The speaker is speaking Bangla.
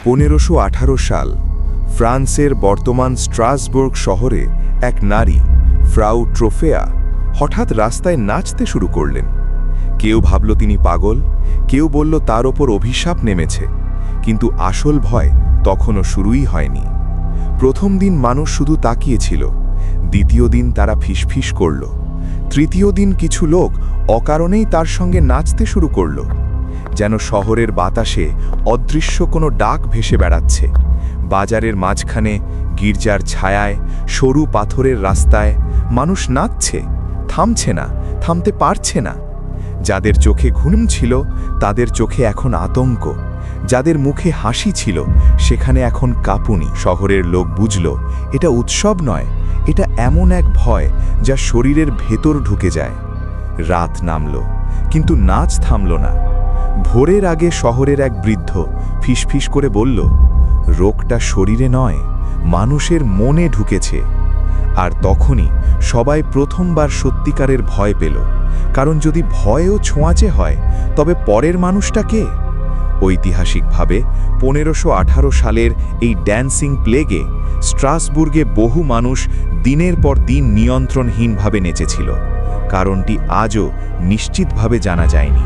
1518 সাল ফ্রান্সের বর্তমান স্ট্রাসবুর্গ শহরে এক নারী ফ্রাউ ট্রোফেয়া হঠাৎ রাস্তায় নাচতে শুরু করলেন। কেউ ভাবল তিনি পাগল, কেউ বলল তার ওপর অভিশাপ নেমেছে, কিন্তু আসল ভয় তখনও শুরুই হয়নি। প্রথম দিন মানুষ শুধু তাকিয়েছিল, দ্বিতীয় দিন তারা ফিসফিস করল, তৃতীয় দিন কিছু লোক অকারণেই তার সঙ্গে নাচতে শুরু করল, যেন শহরের বাতাসে অদৃশ্য কোনো ডাক ভেসে বেড়াচ্ছে। বাজারের মাঝখানে, গির্জার ছায়ায়, সরু পাথরের রাস্তায় মানুষ নাচছে, থামছে না, থামতে পারছে না। যাদের চোখে ঘুম ছিল তাদের চোখে এখন আতঙ্ক, যাদের মুখে হাসি ছিল সেখানে এখন কাঁপুনি। শহরের লোক বুঝল এটা উৎসব নয়, এটা এমন এক ভয় যা শরীরের ভেতর ঢুকে যায়। রাত নামল, কিন্তু নাচ থামল না। ভোরের আগে শহরের এক বৃদ্ধ ফিসফিস করে বলল, রোগটা শরীরে নয়, মানুষের মনে ঢুকেছে। আর তখনই সবাই প্রথমবার সত্যিকারের ভয় পেল, কারণ যদি ভয়ও ছোঁয়াচে হয় তবে পরের মানুষটা কে? ঐতিহাসিকভাবে 1518 সালের এই ড্যান্সিং প্লেগে স্ট্রাসবুর্গে বহু মানুষ দিনের পর দিন নিয়ন্ত্রণহীনভাবে নেচেছিল। কারণটি আজও নিশ্চিতভাবে জানা যায়নি।